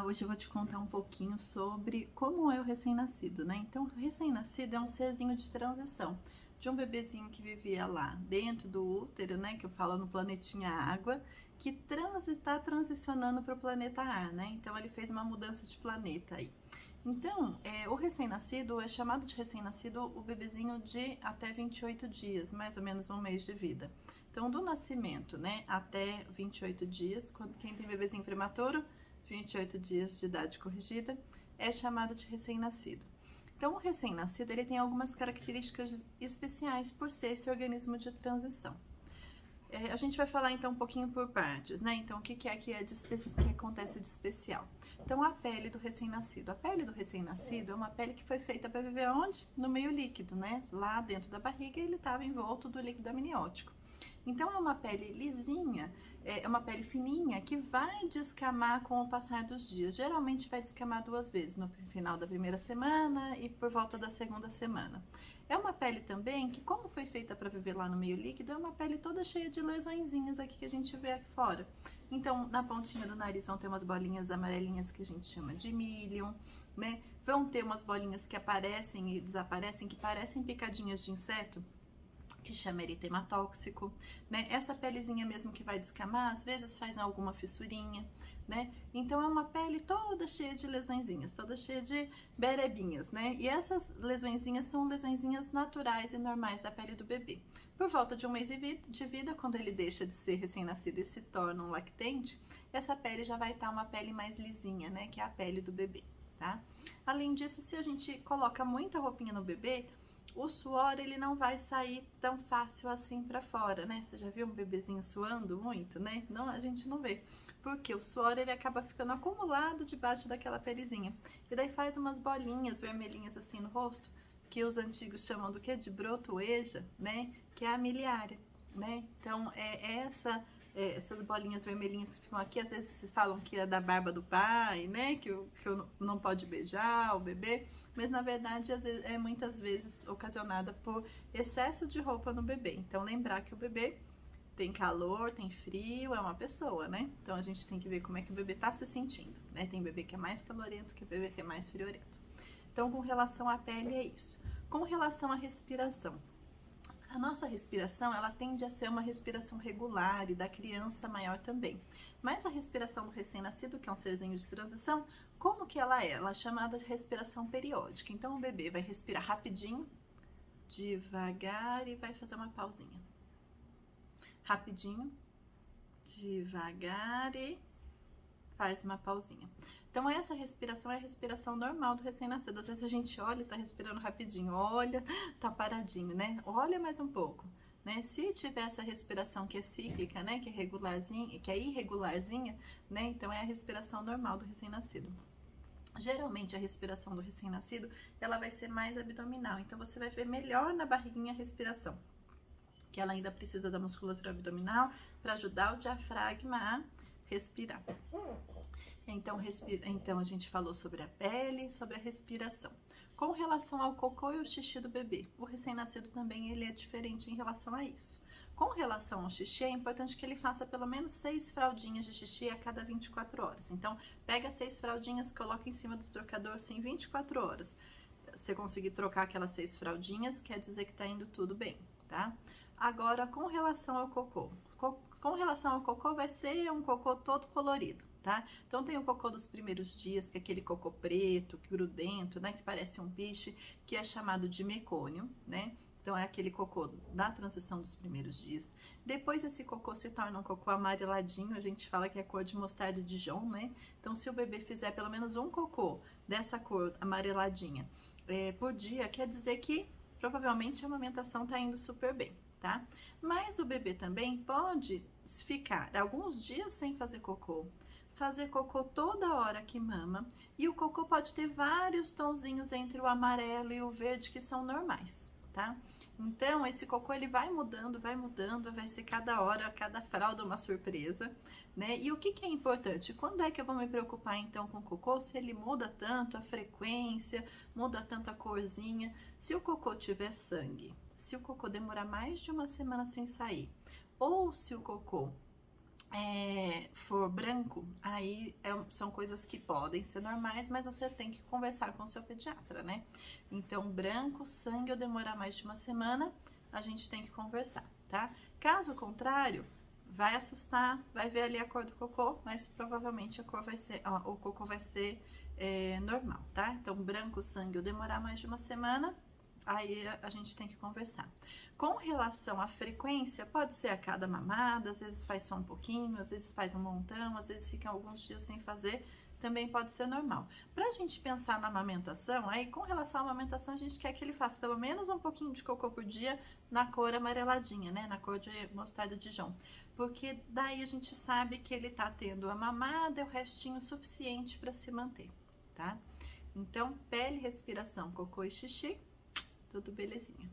Hoje eu vou te contar um pouquinho sobre como é o recém-nascido, né? Então, o recém-nascido é um serzinho de transição, de um bebezinho que vivia lá dentro do útero, né? Que eu falo no planetinha água, que está transicionando para o planeta ar, né? Então, ele fez uma mudança de planeta aí. Então, o recém-nascido é chamado de recém-nascido o bebezinho de até 28 dias, mais ou menos um mês de vida. Então, do nascimento, né, até 28 dias, quem tem bebezinho prematuro, 28 dias de idade corrigida, é chamado de recém-nascido. Então, o recém-nascido ele tem algumas características especiais por ser esse organismo de transição. A gente vai falar então um pouquinho por partes, né? Então, o que acontece de especial? Então, a pele do recém-nascido. A pele do recém-nascido é uma pele que foi feita para viver onde? No meio líquido, né? Lá dentro da barriga ele estava envolto do líquido amniótico. Então, é uma pele lisinha, é uma pele fininha que vai descamar com o passar dos dias. Geralmente vai descamar 2 vezes, no final da primeira semana e por volta da segunda semana. É uma pele também que, como foi feita para viver lá no meio líquido, é uma pele toda cheia de lesõezinhas aqui que a gente vê aqui fora. Então, na pontinha do nariz vão ter umas bolinhas amarelinhas que a gente chama de milium, né? Vão ter umas bolinhas que aparecem e desaparecem, que parecem picadinhas de inseto, que chama eritema tóxico, né? Essa pelezinha mesmo que vai descamar, às vezes faz alguma fissurinha, né? Então é uma pele toda cheia de lesõezinhas, toda cheia de berebinhas, né? E essas lesõezinhas são lesõezinhas naturais e normais da pele do bebê. Por volta de um mês de vida, quando ele deixa de ser recém-nascido e se torna um lactente, essa pele já vai estar uma pele mais lisinha, né? Que é a pele do bebê, tá? Além disso, se a gente coloca muita roupinha no bebê, o suor ele não vai sair tão fácil assim para fora, né? Você já viu um bebezinho suando muito, né? Não, a gente não vê. Porque o suor ele acaba ficando acumulado debaixo daquela pelezinha. E daí faz umas bolinhas vermelhinhas assim no rosto, que os antigos chamam do que? De brotoeja, né? Que é a miliária, né? Então, essas bolinhas vermelhinhas que ficam aqui, às vezes falam que é da barba do pai, né? Que não pode beijar o bebê, mas na verdade é muitas vezes ocasionada por excesso de roupa no bebê. Então, lembrar que o bebê tem calor, tem frio, é uma pessoa, né? Então, a gente tem que ver como é que o bebê tá se sentindo, né? Tem bebê que é mais calorento, que bebê que é mais friorento. Então, com relação à pele, é isso. Com relação à respiração. A nossa respiração, ela tende a ser uma respiração regular e da criança maior também. Mas a respiração do recém-nascido, que é um serzinho de transição, como que ela é? Ela é chamada de respiração periódica. Então, o bebê vai respirar rapidinho, devagar e vai fazer uma pausinha. Rapidinho, devagar e faz uma pausinha. Então, essa respiração é a respiração normal do recém-nascido. Às vezes a gente olha e tá respirando rapidinho, olha, tá paradinho, né? Olha mais um pouco, né? Se tiver essa respiração que é cíclica, né? Que é regularzinha, que é irregularzinha, né? Então, é a respiração normal do recém-nascido. Geralmente, a respiração do recém-nascido, ela vai ser mais abdominal. Então, você vai ver melhor na barriguinha a respiração, que ela ainda precisa da musculatura abdominal para ajudar o diafragma a respirar. Então a gente falou sobre a pele, sobre a respiração. Com relação ao cocô e o xixi do bebê, o recém-nascido também ele é diferente em relação a isso. Com relação ao xixi, é importante que ele faça pelo menos 6 fraldinhas de xixi a cada 24 horas. Então, pega 6 fraldinhas, coloca em cima do trocador assim 24 horas. Se conseguir trocar aquelas 6 fraldinhas, quer dizer que tá indo tudo bem, tá? Agora, com relação ao cocô. Com relação ao cocô, vai ser um cocô todo colorido, tá? Então, tem o cocô dos primeiros dias, que é aquele cocô preto, grudento, né? Que parece um piche, que é chamado de mecônio, né? Então, é aquele cocô da transição dos primeiros dias. Depois, esse cocô se torna um cocô amareladinho, a gente fala que é cor de mostarda de Dijon, né? Então, se o bebê fizer pelo menos um cocô dessa cor amareladinha por dia, quer dizer que provavelmente a amamentação tá indo super bem, tá? Mas o bebê também pode ficar alguns dias sem fazer cocô toda hora que mama, e o cocô pode ter vários tonzinhos entre o amarelo e o verde que são normais, tá? Então, esse cocô ele vai mudando, vai ser cada hora, cada fralda uma surpresa, né? E o que é importante? Quando é que eu vou me preocupar então com o cocô? Se ele muda tanto a frequência, muda tanto a corzinha, se o cocô tiver sangue, se o cocô demorar mais de uma semana sem sair, ou se o cocô for branco, aí são coisas que podem ser normais, mas você tem que conversar com o seu pediatra, né? Então, branco, sangue ou demorar mais de uma semana, a gente tem que conversar, tá? Caso contrário, vai assustar, vai ver ali a cor do cocô, mas provavelmente a cor vai ser, o cocô vai ser normal, tá? Então, branco, sangue ou demorar mais de uma semana, aí a gente tem que conversar. Com relação à frequência, pode ser a cada mamada, às vezes faz só um pouquinho, às vezes faz um montão, às vezes fica alguns dias sem fazer, também pode ser normal. Pra gente pensar na amamentação, aí com relação à amamentação, a gente quer que ele faça pelo menos um pouquinho de cocô por dia na cor amareladinha, né? Na cor de mostarda de Dijon. Porque daí a gente sabe que ele tá tendo a mamada e o restinho suficiente para se manter, tá? Então, pele, respiração, cocô e xixi, tudo belezinha.